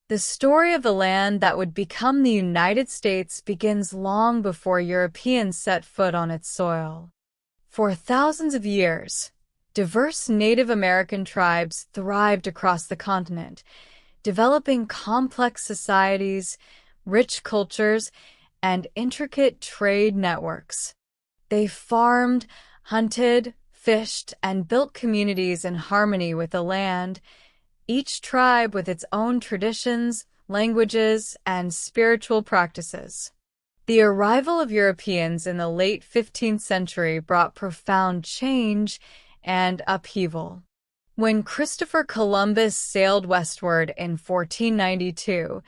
The story of the land that would become the United States begins long before Europeans set foot on its soil. For thousands of years, diverse Native American tribes thrived across the continent, developing complex societies, rich cultures, and intricate trade networks. They farmed, hunted, fished, and built communities in harmony with the land, each tribe with its own traditions, languages, and spiritual practices. The arrival of Europeans in the late 15th century brought profound change and upheaval. When Christopher Columbus sailed westward in 1492,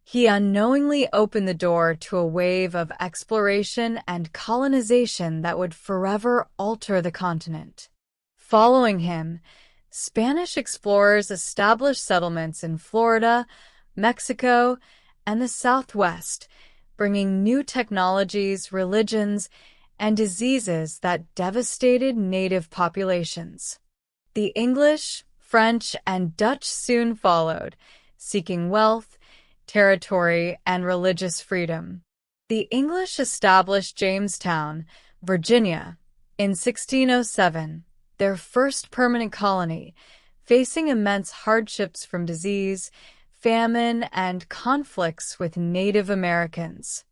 he unknowingly opened the door to a wave of exploration and colonization that would forever alter the continent. Following him, Spanish explorers established settlements in Florida, Mexico, and the Southwest, bringing new technologies, religions, and diseases that devastated native populations. The English, French, and Dutch soon followed, seeking wealth, territory, and religious freedom. The English established Jamestown, Virginia, in 1607, their first permanent colony, facing immense hardships from disease, famine, and conflicts with Native Americans.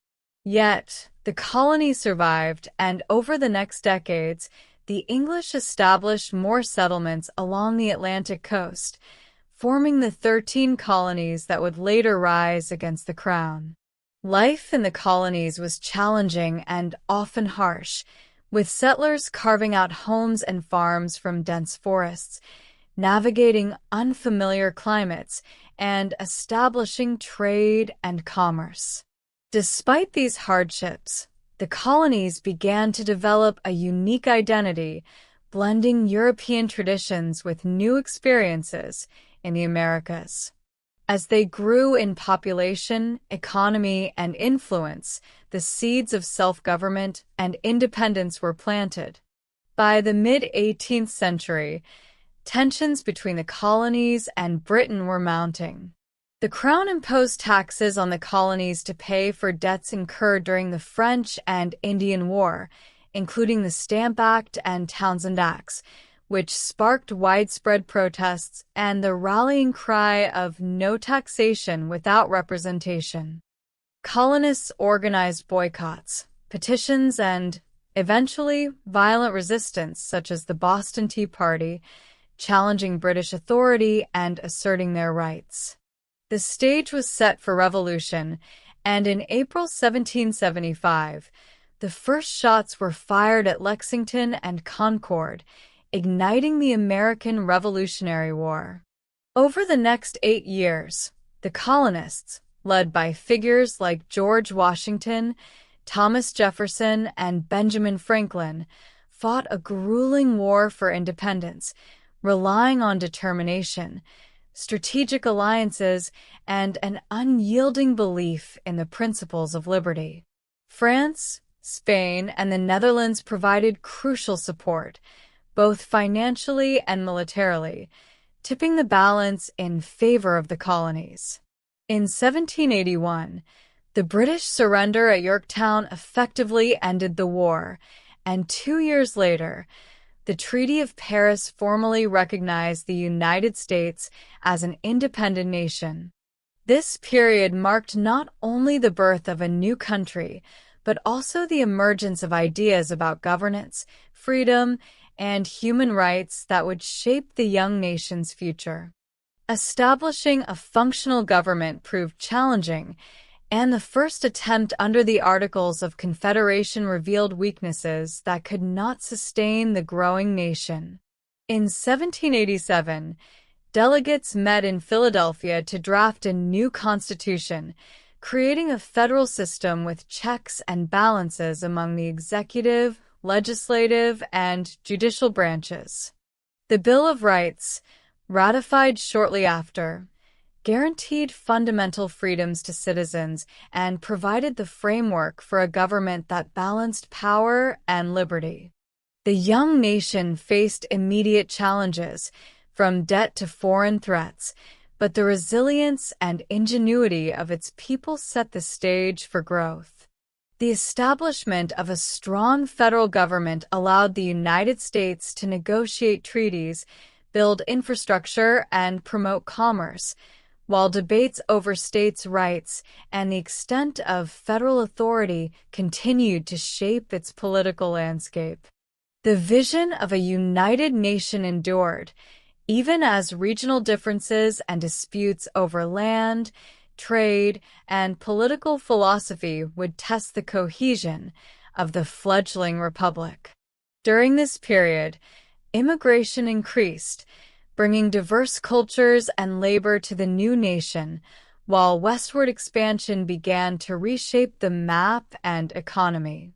Yet, the colony survived, and over the next decades, the English established more settlements along the Atlantic coast, forming the 13 colonies that would later rise against the crown. Life in the colonies was challenging and often harsh, with settlers carving out homes and farms from dense forests, navigating unfamiliar climates, and establishing trade and commerce. Despite these hardships, the colonies began to develop a unique identity, blending European traditions with new experiences in the Americas. As they grew in population, economy, and influence, the seeds of self-government and independence were planted. By the mid-18th century, tensions between the colonies and Britain were mounting. The Crown imposed taxes on the colonies to pay for debts incurred during the French and Indian War, including the Stamp Act and Townshend Acts, which sparked widespread protests and the rallying cry of no taxation without representation. Colonists organized boycotts, petitions, and, eventually, violent resistance such as the Boston Tea Party, challenging British authority and asserting their rights. The stage was set for revolution, and in April 1775, the first shots were fired at Lexington and Concord, igniting the American Revolutionary War. Over the next 8 years, the colonists, led by figures like George Washington, Thomas Jefferson, and Benjamin Franklin, fought a grueling war for independence, relying on determination, strategic alliances, and an unyielding belief in the principles of liberty. France, Spain, and the Netherlands provided crucial support, both financially and militarily, tipping the balance in favor of the colonies. In 1781, the British surrender at Yorktown effectively ended the war, and 2 years later, the Treaty of Paris formally recognized the United States as an independent nation. This period marked not only the birth of a new country, but also the emergence of ideas about governance, freedom, and human rights that would shape the young nation's future. Establishing a functional government proved challenging, and the first attempt under the Articles of Confederation revealed weaknesses that could not sustain the growing nation. In 1787, delegates met in Philadelphia to draft a new constitution, creating a federal system with checks and balances among the executive, legislative, and judicial branches. The Bill of Rights, ratified shortly after, guaranteed fundamental freedoms to citizens and provided the framework for a government that balanced power and liberty. The young nation faced immediate challenges, from debt to foreign threats, but the resilience and ingenuity of its people set the stage for growth. The establishment of a strong federal government allowed the United States to negotiate treaties, build infrastructure, and promote commerce, while debates over states' rights and the extent of federal authority continued to shape its political landscape. The vision of a united nation endured, even as regional differences and disputes over land, trade, and political philosophy would test the cohesion of the fledgling republic. During this period, immigration increased, bringing diverse cultures and labor to the new nation, while westward expansion began to reshape the map and economy.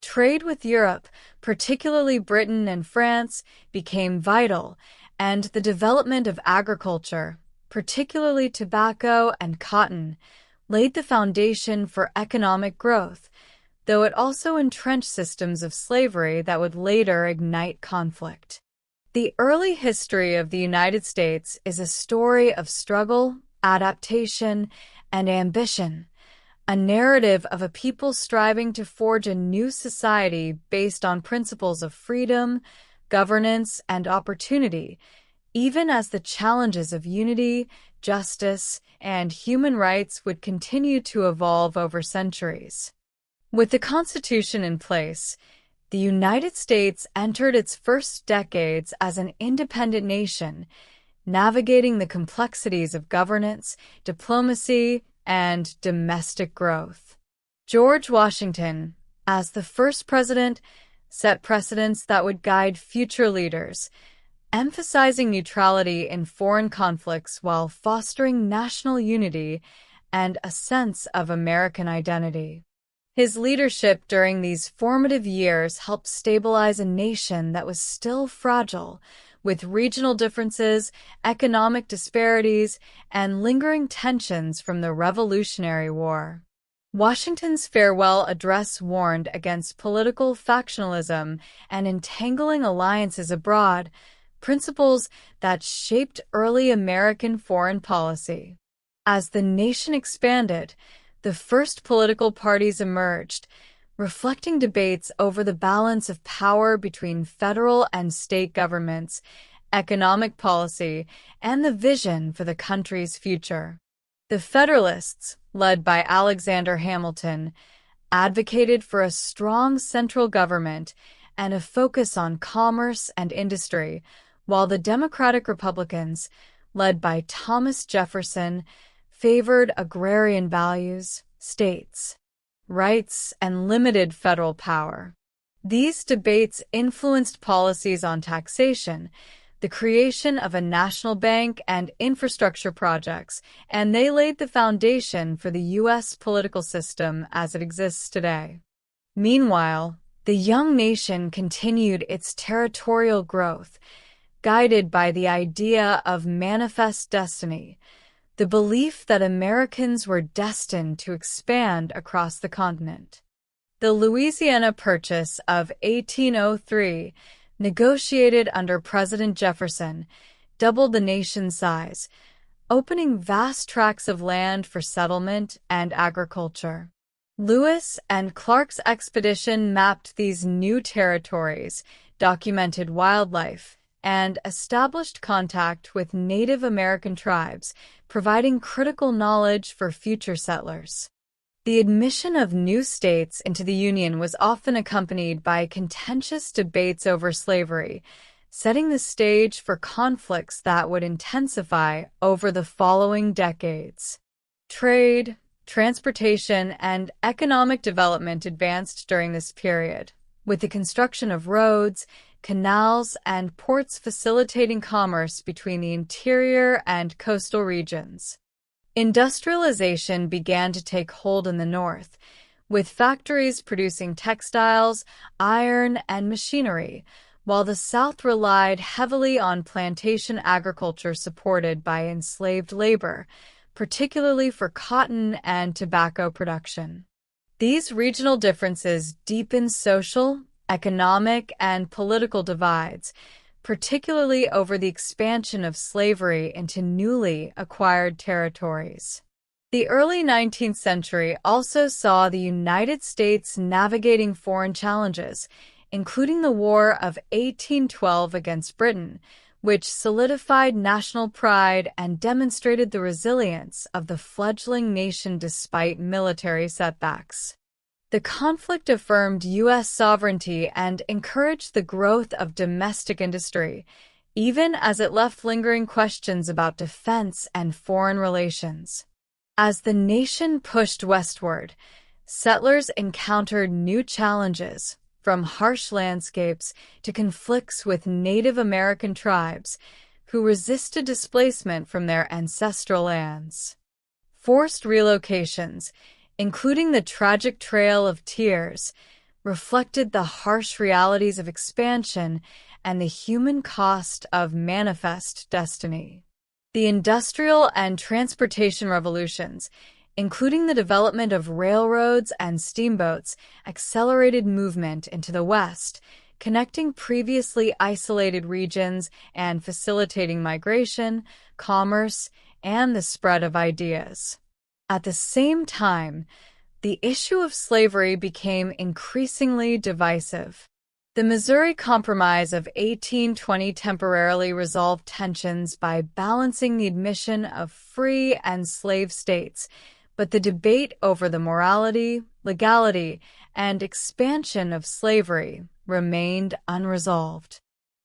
Trade with Europe, particularly Britain and France, became vital, and the development of agriculture, particularly tobacco and cotton, laid the foundation for economic growth, though it also entrenched systems of slavery that would later ignite conflict. The early history of the United States is a story of struggle, adaptation, and ambition, a narrative of a people striving to forge a new society based on principles of freedom, governance, and opportunity, even as the challenges of unity, justice, and human rights would continue to evolve over centuries. With the Constitution in place, the United States entered its first decades as an independent nation, navigating the complexities of governance, diplomacy, and domestic growth. George Washington, as the first president, set precedents that would guide future leaders, emphasizing neutrality in foreign conflicts while fostering national unity and a sense of American identity. His leadership during these formative years helped stabilize a nation that was still fragile, with regional differences, economic disparities, and lingering tensions from the Revolutionary War. Washington's farewell address warned against political factionalism and entangling alliances abroad, principles that shaped early American foreign policy. As the nation expanded, the first political parties emerged, reflecting debates over the balance of power between federal and state governments, economic policy, and the vision for the country's future. The Federalists, led by Alexander Hamilton, advocated for a strong central government and a focus on commerce and industry, while the Democratic Republicans, led by Thomas Jefferson, favored agrarian values, states' rights, and limited federal power. These debates influenced policies on taxation, the creation of a national bank, and infrastructure projects, and they laid the foundation for the U.S. political system as it exists today. Meanwhile, the young nation continued its territorial growth, guided by the idea of manifest destiny, the belief that Americans were destined to expand across the continent. The Louisiana Purchase of 1803, negotiated under President Jefferson, doubled the nation's size, opening vast tracts of land for settlement and agriculture. Lewis and Clark's expedition mapped these new territories, documented wildlife, and established contact with Native American tribes, providing critical knowledge for future settlers. The admission of new states into the Union was often accompanied by contentious debates over slavery, setting the stage for conflicts that would intensify over the following decades. Trade, transportation, and economic development advanced during this period, with the construction of roads, canals, and ports facilitating commerce between the interior and coastal regions. Industrialization began to take hold in the North, with factories producing textiles, iron, and machinery, while the South relied heavily on plantation agriculture supported by enslaved labor, particularly for cotton and tobacco production. These regional differences deepened social, economic, and political divides, particularly over the expansion of slavery into newly acquired territories. The early 19th century also saw the United States navigating foreign challenges, including the War of 1812 against Britain, which solidified national pride and demonstrated the resilience of the fledgling nation despite military setbacks. The conflict affirmed U.S. sovereignty and encouraged the growth of domestic industry, even as it left lingering questions about defense and foreign relations. As the nation pushed westward, settlers encountered new challenges, from harsh landscapes to conflicts with Native American tribes who resisted displacement from their ancestral lands. Forced relocations, including the tragic Trail of Tears, reflected the harsh realities of expansion and the human cost of manifest destiny. The industrial and transportation revolutions, including the development of railroads and steamboats, accelerated movement into the West, connecting previously isolated regions and facilitating migration, commerce, and the spread of ideas. At the same time, the issue of slavery became increasingly divisive. The Missouri Compromise of 1820 temporarily resolved tensions by balancing the admission of free and slave states, but the debate over the morality, legality, and expansion of slavery remained unresolved.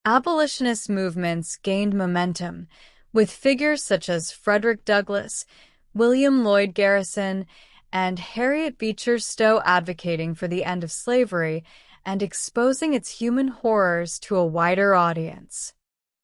Abolitionist movements gained momentum, with figures such as Frederick Douglass, William Lloyd Garrison, and Harriet Beecher Stowe advocating for the end of slavery and exposing its human horrors to a wider audience.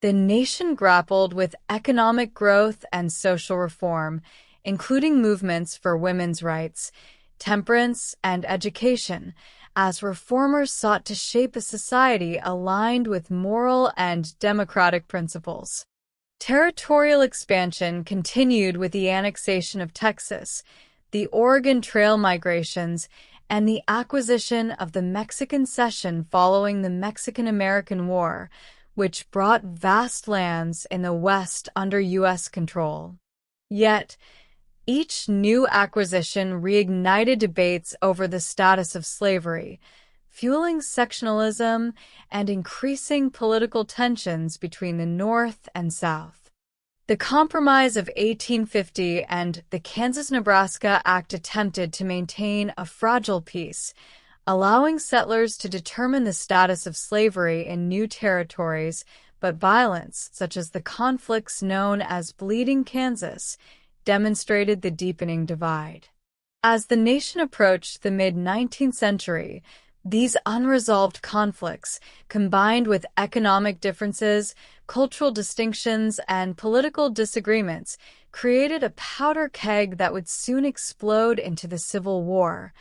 The nation grappled with economic growth and social reform, including movements for women's rights, temperance, and education, as reformers sought to shape a society aligned with moral and democratic principles. Territorial expansion continued with the annexation of Texas, the Oregon Trail migrations, and the acquisition of the Mexican Cession following the Mexican-American War, which brought vast lands in the West under U.S. control. Yet, each new acquisition reignited debates over the status of slavery, fueling sectionalism and increasing political tensions between the North and South. The Compromise of 1850 and the Kansas-Nebraska Act attempted to maintain a fragile peace, allowing settlers to determine the status of slavery in new territories, but violence, such as the conflicts known as Bleeding Kansas, demonstrated the deepening divide. As the nation approached the mid-19th century, these unresolved conflicts, combined with economic differences, cultural distinctions, and political disagreements, created a powder keg that would soon explode into the Civil War,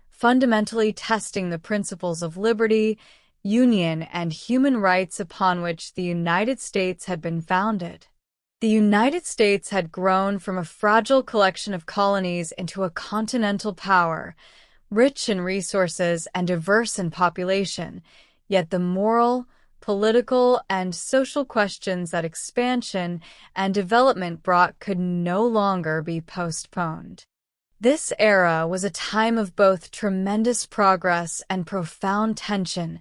fundamentally testing the principles of liberty, union, and human rights upon which the United States had been founded. The United States had grown from a fragile collection of colonies into a continental power, rich in resources and diverse in population, yet the moral, political, and social questions that expansion and development brought could no longer be postponed. This era was a time of both tremendous progress and profound tension,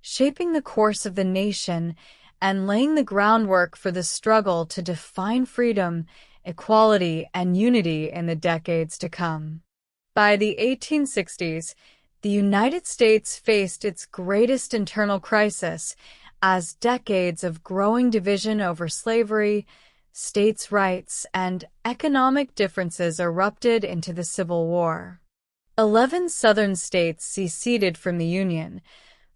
shaping the course of the nation and laying the groundwork for the struggle to define freedom, equality, and unity in the decades to come. By the 1860s, the United States faced its greatest internal crisis as decades of growing division over slavery, states' rights, and economic differences erupted into the Civil War. 11 Southern states seceded from the Union,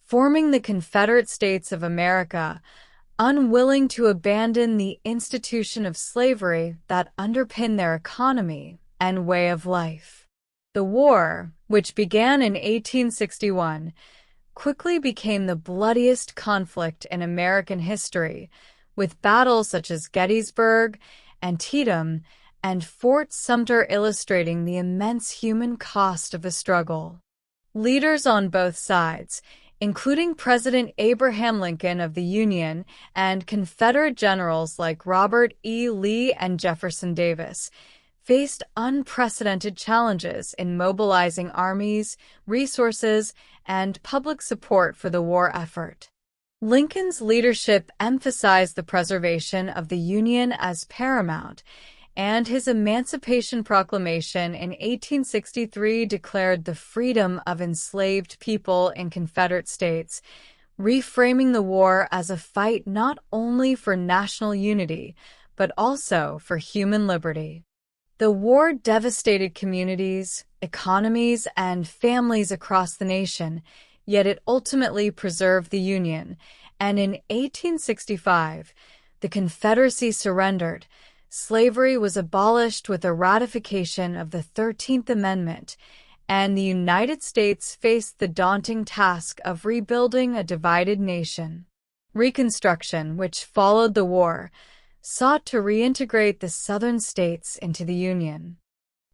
forming the Confederate States of America, unwilling to abandon the institution of slavery that underpinned their economy and way of life. The war, which began in 1861, quickly became the bloodiest conflict in American history, with battles such as Gettysburg, Antietam, and Fort Sumter illustrating the immense human cost of the struggle. Leaders on both sides, including President Abraham Lincoln of the Union and Confederate generals like Robert E. Lee and Jefferson Davis, faced unprecedented challenges in mobilizing armies, resources, and public support for the war effort. Lincoln's leadership emphasized the preservation of the Union as paramount, and his Emancipation Proclamation in 1863 declared the freedom of enslaved people in Confederate states, reframing the war as a fight not only for national unity, but also for human liberty. The war devastated communities, economies, and families across the nation, yet it ultimately preserved the Union, and in 1865, the Confederacy surrendered. Slavery was abolished with the ratification of the 13th Amendment, and the United States faced the daunting task of rebuilding a divided nation. Reconstruction, which followed the war, sought to reintegrate the Southern states into the Union,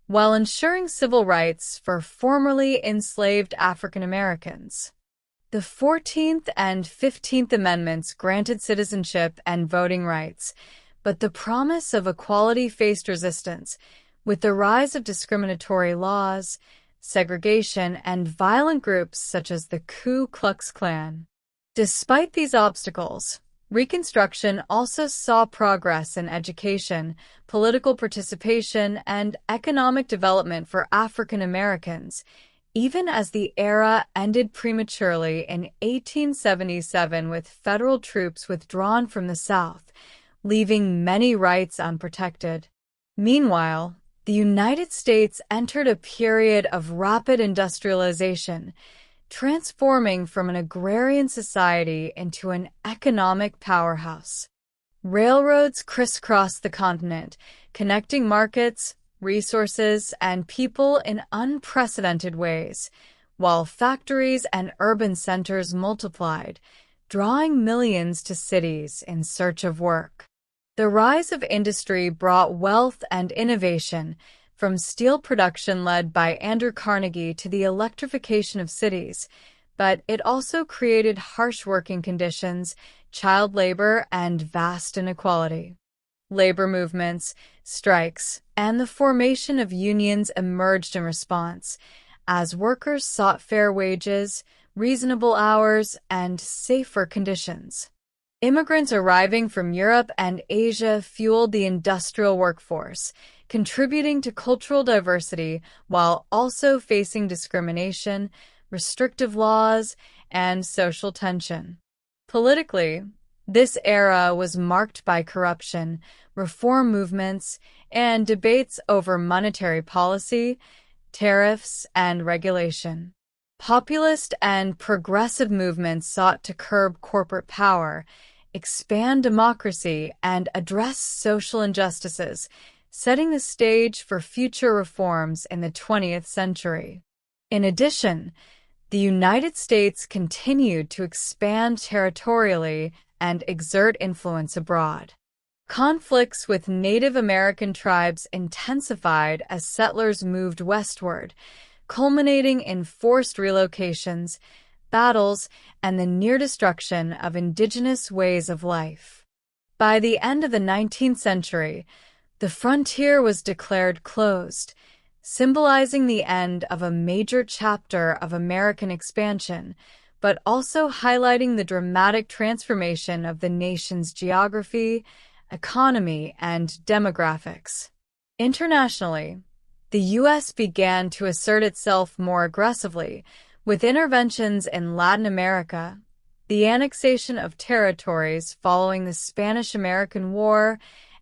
while ensuring civil rights for formerly enslaved African Americans. The 14th and 15th Amendments granted citizenship and voting rights, but the promise of equality faced resistance, with the rise of discriminatory laws, segregation, and violent groups such as the Ku Klux Klan. Despite these obstacles, Reconstruction also saw progress in education, political participation, and economic development for African Americans, even as the era ended prematurely in 1877 with federal troops withdrawn from the South, leaving many rights unprotected. Meanwhile, the United States entered a period of rapid industrialization, transforming from an agrarian society into an economic powerhouse. Railroads crisscrossed the continent, connecting markets, resources, and people in unprecedented ways, while factories and urban centers multiplied, drawing millions to cities in search of work. The rise of industry brought wealth and innovation, from steel production led by Andrew Carnegie to the electrification of cities, but it also created harsh working conditions, child labor, and vast inequality. Labor movements, strikes, and the formation of unions emerged in response, as workers sought fair wages, reasonable hours, and safer conditions. Immigrants arriving from Europe and Asia fueled the industrial workforce, contributing to cultural diversity while also facing discrimination, restrictive laws, and social tension. Politically, this era was marked by corruption, reform movements, and debates over monetary policy, tariffs, and regulation. Populist and progressive movements sought to curb corporate power, expand democracy, and address social injustices, setting the stage for future reforms in the 20th century. In addition, the United States continued to expand territorially and exert influence abroad. Conflicts with Native American tribes intensified as settlers moved westward, culminating in forced relocations, battles, and the near destruction of indigenous ways of life. By the end of the 19th century, the frontier was declared closed, symbolizing the end of a major chapter of American expansion, but also highlighting the dramatic transformation of the nation's geography, economy, and demographics. Internationally, the U.S. began to assert itself more aggressively, with interventions in Latin America, the annexation of territories following the Spanish-American War,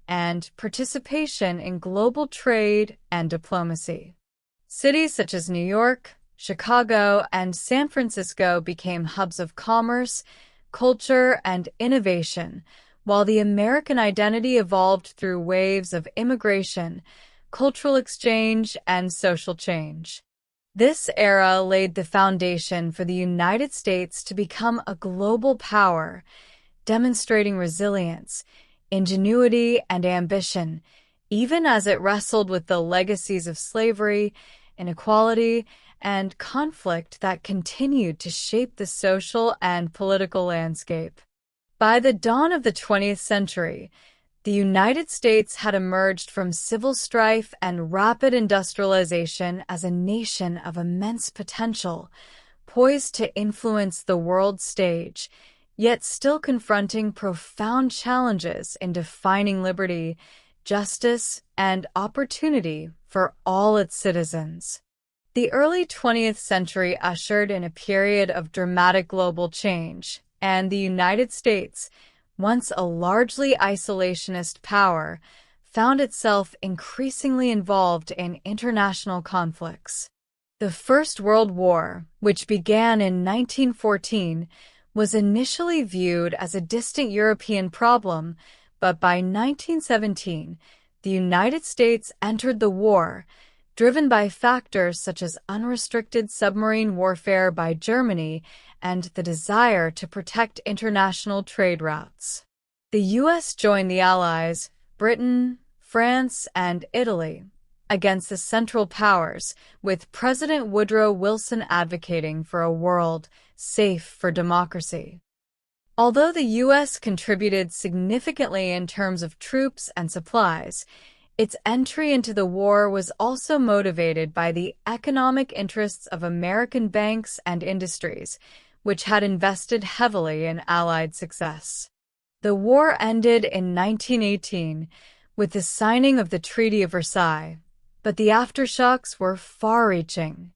and participation in global trade and diplomacy. Cities such as New York, Chicago, and San Francisco became hubs of commerce, culture, and innovation, while the American identity evolved through waves of immigration, cultural exchange, and social change. This era laid the foundation for the United States to become a global power, demonstrating resilience, ingenuity, and ambition, even as it wrestled with the legacies of slavery, inequality, and conflict that continued to shape the social and political landscape. By the dawn of the 20th century, the United States had emerged from civil strife and rapid industrialization as a nation of immense potential, poised to influence the world stage, yet still confronting profound challenges in defining liberty, justice, and opportunity for all its citizens. The early 20th century ushered in a period of dramatic global change, and the United States, once a largely isolationist power, found itself increasingly involved in international conflicts. The First World War, which began in 1914, was initially viewed as a distant European problem, but by 1917, the United States entered the war, driven by factors such as unrestricted submarine warfare by Germany and the desire to protect international trade routes. The U.S. joined the Allies, Britain, France, and Italy, against the Central Powers, with President Woodrow Wilson advocating for a world safe for democracy. Although the U.S. contributed significantly in terms of troops and supplies, its entry into the war was also motivated by the economic interests of American banks and industries, which had invested heavily in Allied success. The war ended in 1918 with the signing of the Treaty of Versailles, but the aftershocks were far-reaching.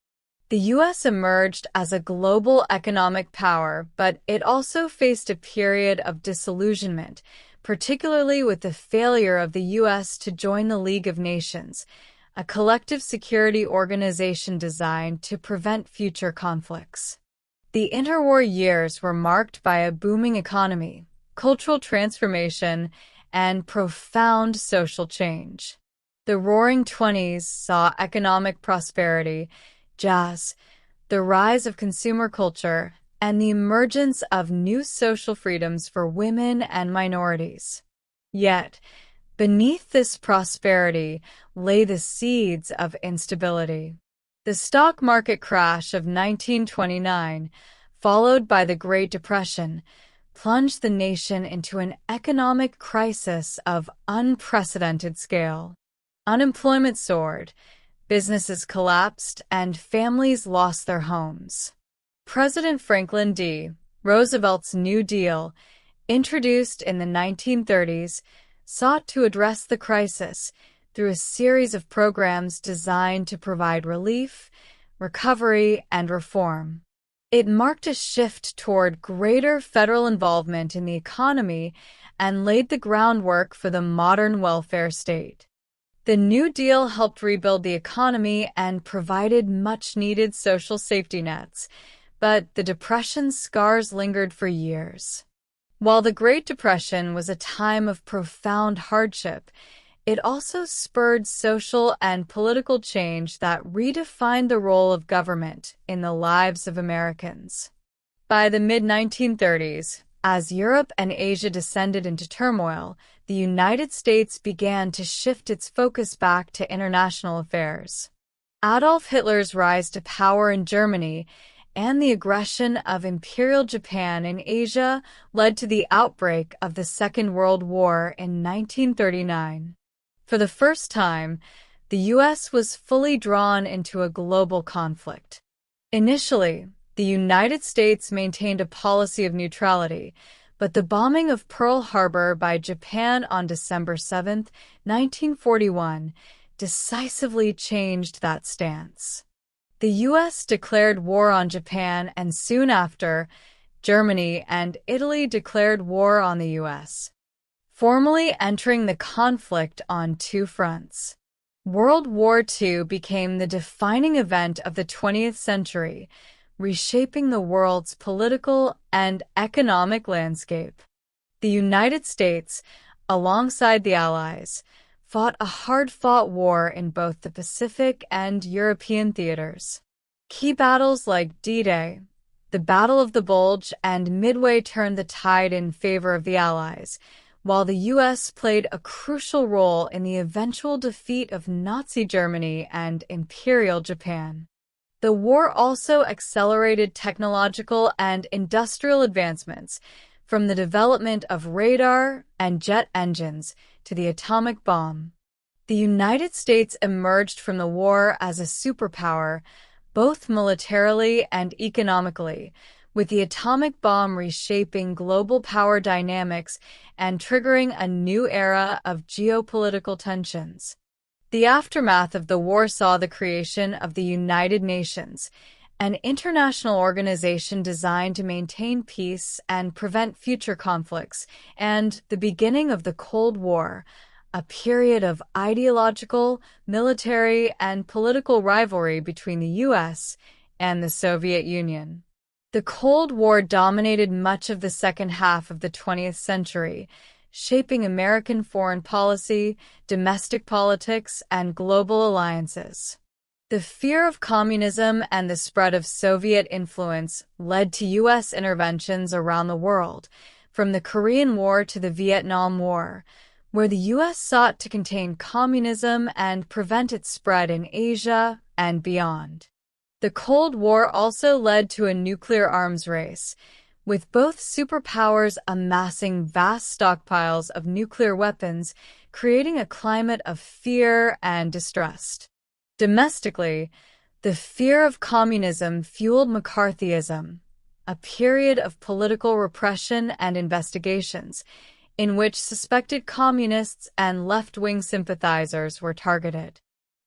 The U.S. emerged as a global economic power, but it also faced a period of disillusionment, particularly with the failure of the U.S. to join the League of Nations, a collective security organization designed to prevent future conflicts. The interwar years were marked by a booming economy, cultural transformation, and profound social change. The Roaring Twenties saw economic prosperity, jazz, the rise of consumer culture, and the emergence of new social freedoms for women and minorities. Yet, beneath this prosperity lay the seeds of instability. The stock market crash of 1929, followed by the Great Depression, plunged the nation into an economic crisis of unprecedented scale. Unemployment soared, businesses collapsed, and families lost their homes. President Franklin D. Roosevelt's New Deal, introduced in the 1930s, sought to address the crisis through a series of programs designed to provide relief, recovery, and reform. It marked a shift toward greater federal involvement in the economy and laid the groundwork for the modern welfare state. The New Deal helped rebuild the economy and provided much-needed social safety nets, but the Depression's scars lingered for years. While the Great Depression was a time of profound hardship, it also spurred social and political change that redefined the role of government in the lives of Americans. By the mid-1930s, as Europe and Asia descended into turmoil, the United States began to shift its focus back to international affairs. Adolf Hitler's rise to power in Germany and the aggression of Imperial Japan in Asia led to the outbreak of the Second World War in 1939. For the first time, the U.S. was fully drawn into a global conflict. Initially, the United States maintained a policy of neutrality, but the bombing of Pearl Harbor by Japan on December 7, 1941, decisively changed that stance. The U.S. declared war on Japan, and soon after, Germany and Italy declared war on the U.S., formally entering the conflict on two fronts. World War II became the defining event of the 20th century, reshaping the world's political and economic landscape. The United States, alongside the Allies, fought a hard-fought war in both the Pacific and European theaters. Key battles like D-Day, the Battle of the Bulge, and Midway turned the tide in favor of the Allies, while the U.S. played a crucial role in the eventual defeat of Nazi Germany and Imperial Japan. The war also accelerated technological and industrial advancements, from the development of radar and jet engines to the atomic bomb. The United States emerged from the war as a superpower, both militarily and economically, with the atomic bomb reshaping global power dynamics and triggering a new era of geopolitical tensions. The aftermath of the war saw the creation of the United Nations, an international organization designed to maintain peace and prevent future conflicts, and the beginning of the Cold War, a period of ideological, military, and political rivalry between the U.S. and the Soviet Union. The Cold War dominated much of the second half of the 20th century, shaping American foreign policy, domestic politics, and global alliances. The fear of communism and the spread of Soviet influence led to U.S. interventions around the world, from the Korean War to the Vietnam War, where the U.S. sought to contain communism and prevent its spread in Asia and beyond. The Cold War also led to a nuclear arms race, with both superpowers amassing vast stockpiles of nuclear weapons, creating a climate of fear and distrust. Domestically, the fear of communism fueled McCarthyism, a period of political repression and investigations, in which suspected communists and left-wing sympathizers were targeted.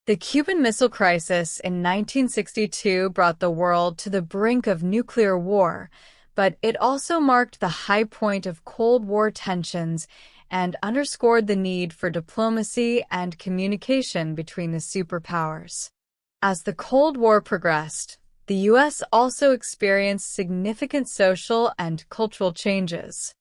The Cuban Missile Crisis in 1962 brought the world to the brink of nuclear war, but it also marked the high point of Cold War tensions and underscored the need for diplomacy and communication between the superpowers. As the Cold War progressed, the U.S. also experienced significant social and cultural changes.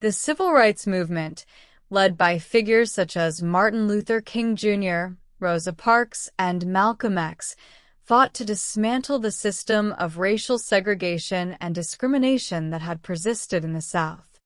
The Civil Rights Movement, led by figures such as Martin Luther King Jr., Rosa Parks, and Malcolm X, fought to dismantle the system of racial segregation and discrimination that had persisted in the South.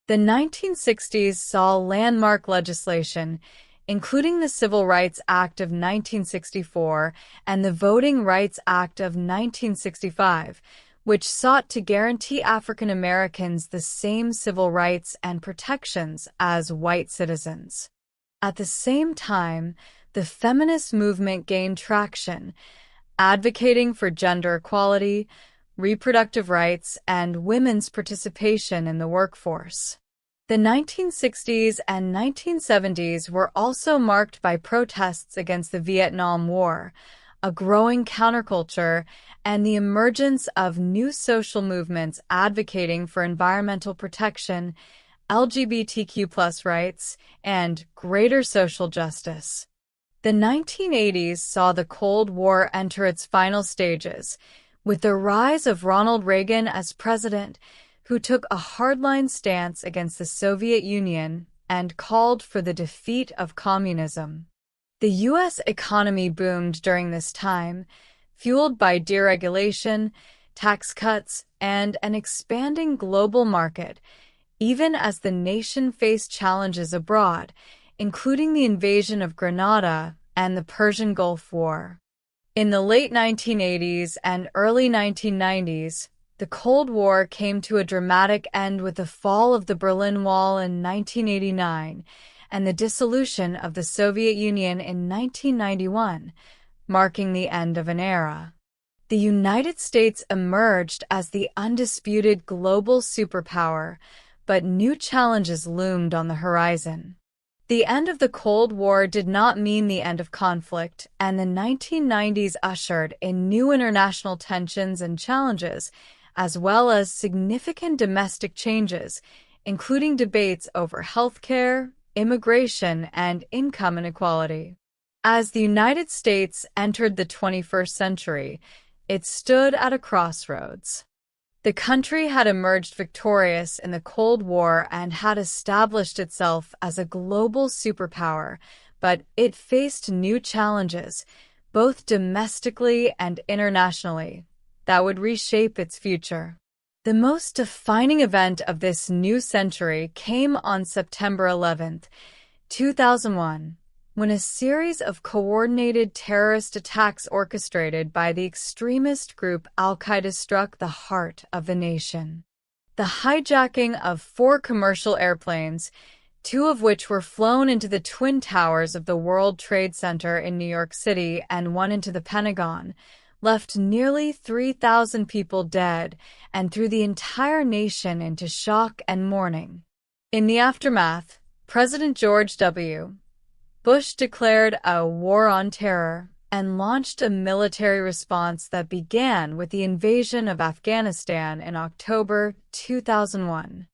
The 1960s saw landmark legislation, including the Civil Rights Act of 1964 and the Voting Rights Act of 1965, which sought to guarantee African Americans the same civil rights and protections as white citizens. At the same time, the feminist movement gained traction, advocating for gender equality, reproductive rights, and women's participation in the workforce. The 1960s and 1970s were also marked by protests against the Vietnam War, a growing counterculture, and the emergence of new social movements advocating for environmental protection, LGBTQ+ rights, and greater social justice. The 1980s saw the Cold War enter its final stages, with the rise of Ronald Reagan as president, who took a hardline stance against the Soviet Union and called for the defeat of communism. The U.S. economy boomed during this time, fueled by deregulation, tax cuts, and an expanding global market, even as the nation faced challenges abroad, including the invasion of Grenada and the Persian Gulf War. In the late 1980s and early 1990s, the Cold War came to a dramatic end with the fall of the Berlin Wall in 1989 and the dissolution of the Soviet Union in 1991, marking the end of an era. The United States emerged as the undisputed global superpower, but new challenges loomed on the horizon. The end of the Cold War did not mean the end of conflict, and the 1990s ushered in new international tensions and challenges, as well as significant domestic changes, including debates over healthcare, immigration, and income inequality. As the United States entered the 21st century, it stood at a crossroads. The country had emerged victorious in the Cold War and had established itself as a global superpower, but it faced new challenges, both domestically and internationally, that would reshape its future. The most defining event of this new century came on September 11, 2001, when a series of coordinated terrorist attacks orchestrated by the extremist group Al-Qaeda struck the heart of the nation. The hijacking of 4 commercial airplanes, 2 of which were flown into the Twin Towers of the World Trade Center in New York City and 1 into the Pentagon, left nearly 3,000 people dead and threw the entire nation into shock and mourning. In the aftermath, President George W. Bush declared a war on terror and launched a military response that began with the invasion of Afghanistan in October 2001.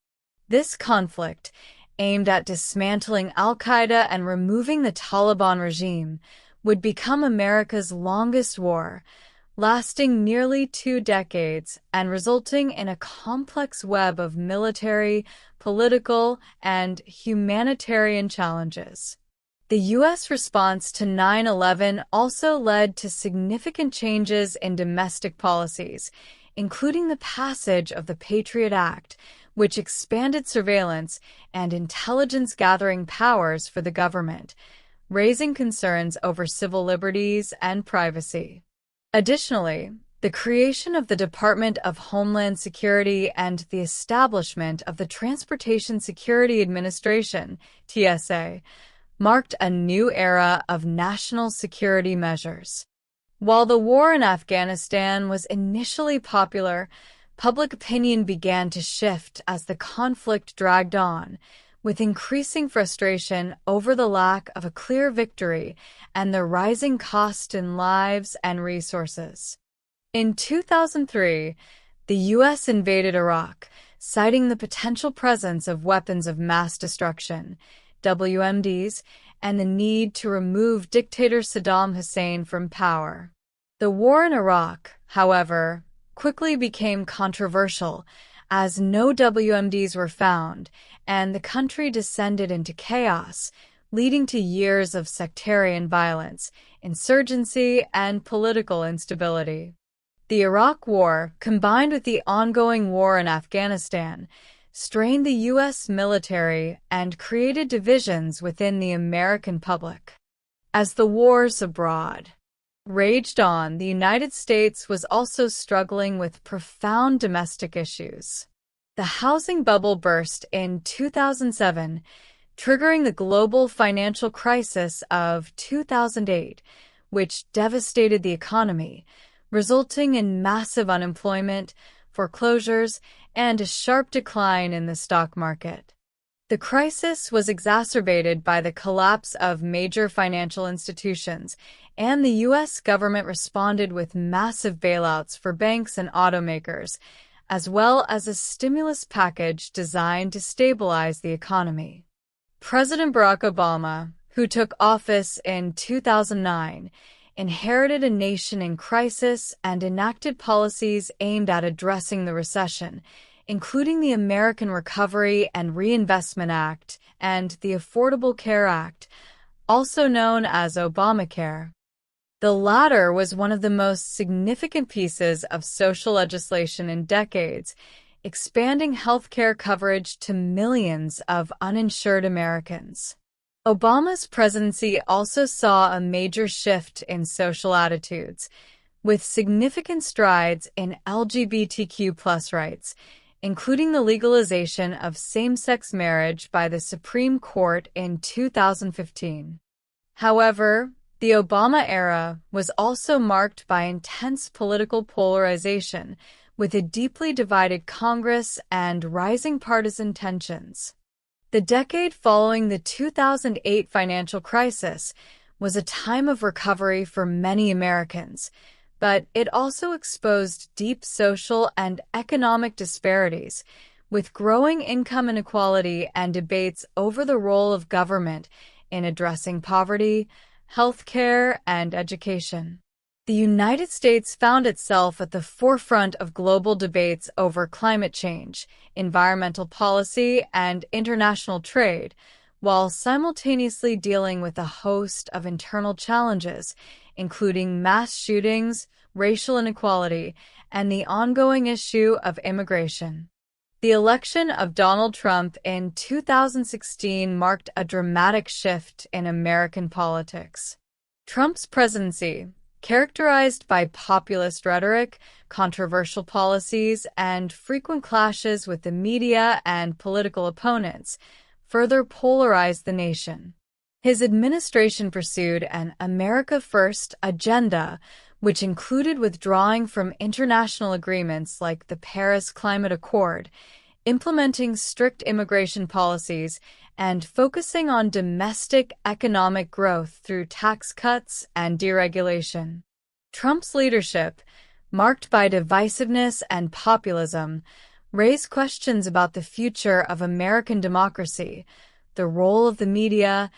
This conflict, aimed at dismantling Al-Qaeda and removing the Taliban regime, would become America's longest war, lasting nearly 2 decades and resulting in a complex web of military, political, and humanitarian challenges. The U.S. response to 9/11 also led to significant changes in domestic policies, including the passage of the Patriot Act, which expanded surveillance and intelligence-gathering powers for the government, raising concerns over civil liberties and privacy. Additionally, the creation of the Department of Homeland Security and the establishment of the Transportation Security Administration, TSA, marked a new era of national security measures. While the war in Afghanistan was initially popular, public opinion began to shift as the conflict dragged on, with increasing frustration over the lack of a clear victory and the rising cost in lives and resources. In 2003, the U.S. invaded Iraq, citing the potential presence of weapons of mass destruction, WMDs, and the need to remove dictator Saddam Hussein from power. The war in Iraq, however, quickly became controversial as no WMDs were found, and the country descended into chaos, leading to years of sectarian violence, insurgency, and political instability. The Iraq War, combined with the ongoing war in Afghanistan, strained the U.S. military and created divisions within the American public. As the wars abroad raged on, the United States was also struggling with profound domestic issues. The housing bubble burst in 2007, triggering the global financial crisis of 2008, which devastated the economy, resulting in massive unemployment, foreclosures, and a sharp decline in the stock market. The crisis was exacerbated by the collapse of major financial institutions, and the U.S. government responded with massive bailouts for banks and automakers, as well as a stimulus package designed to stabilize the economy. President Barack Obama, who took office in 2009, inherited a nation in crisis and enacted policies aimed at addressing the recession, including the American Recovery and Reinvestment Act and the Affordable Care Act, also known as Obamacare. The latter was one of the most significant pieces of social legislation in decades, expanding healthcare coverage to millions of uninsured Americans. Obama's presidency also saw a major shift in social attitudes, with significant strides in LGBTQ+ rights, including the legalization of same-sex marriage by the Supreme Court in 2015. However, the Obama era was also marked by intense political polarization, with a deeply divided Congress and rising partisan tensions. The decade following the 2008 financial crisis was a time of recovery for many Americans, but it also exposed deep social and economic disparities, with growing income inequality and debates over the role of government in addressing poverty, healthcare, and education. The United States found itself at the forefront of global debates over climate change, environmental policy, and international trade, while simultaneously dealing with a host of internal challenges, including mass shootings, racial inequality, and the ongoing issue of immigration. The election of Donald Trump in 2016 marked a dramatic shift in American politics. Trump's presidency, characterized by populist rhetoric, controversial policies, and frequent clashes with the media and political opponents, further polarized the nation. His administration pursued an America First agenda, which included withdrawing from international agreements like the Paris Climate Accord, implementing strict immigration policies, and focusing on domestic economic growth through tax cuts and deregulation. Trump's leadership, marked by divisiveness and populism, raised questions about the future of American democracy, the role of the media,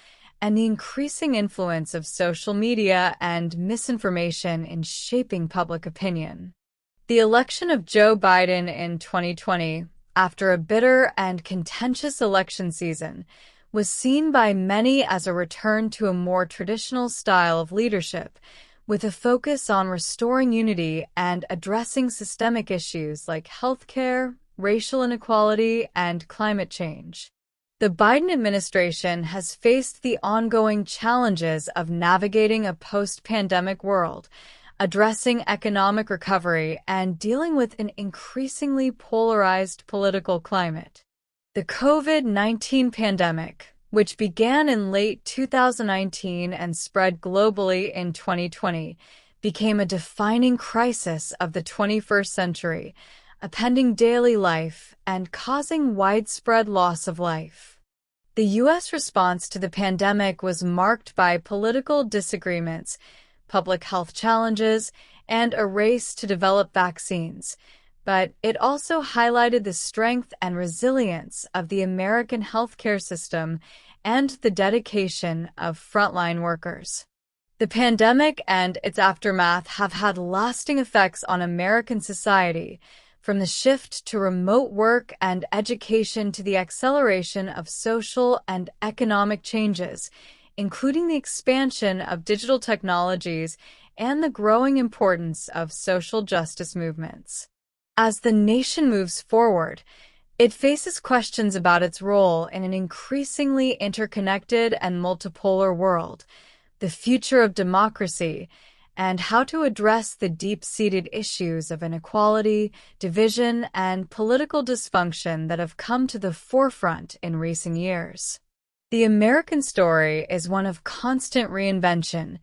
and the increasing influence of social media and misinformation in shaping public opinion. The election of Joe Biden in 2020, after a bitter and contentious election season, was seen by many as a return to a more traditional style of leadership, with a focus on restoring unity and addressing systemic issues like healthcare, racial inequality, and climate change. The Biden administration has faced the ongoing challenges of navigating a post-pandemic world, addressing economic recovery, and dealing with an increasingly polarized political climate. The COVID-19 pandemic, which began in late 2019 and spread globally in 2020, became a defining crisis of the 21st century, upending daily life and causing widespread loss of life. The U.S. response to the pandemic was marked by political disagreements, public health challenges, and a race to develop vaccines, but it also highlighted the strength and resilience of the American healthcare system and the dedication of frontline workers. The pandemic and its aftermath have had lasting effects on American society, from the shift to remote work and education to the acceleration of social and economic changes, including the expansion of digital technologies and the growing importance of social justice movements. As the nation moves forward, it faces questions about its role in an increasingly interconnected and multipolar world, the future of democracy, and how to address the deep-seated issues of inequality, division, and political dysfunction that have come to the forefront in recent years. The American story is one of constant reinvention,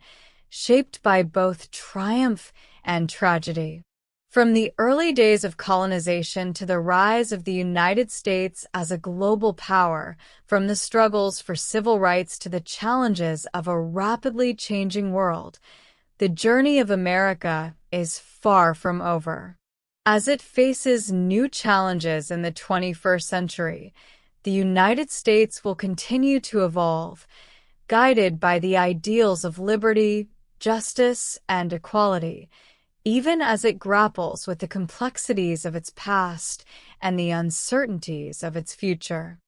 shaped by both triumph and tragedy. From the early days of colonization to the rise of the United States as a global power, from the struggles for civil rights to the challenges of a rapidly changing world, the journey of America is far from over. As it faces new challenges in the 21st century, the United States will continue to evolve, guided by the ideals of liberty, justice, and equality, even as it grapples with the complexities of its past and the uncertainties of its future.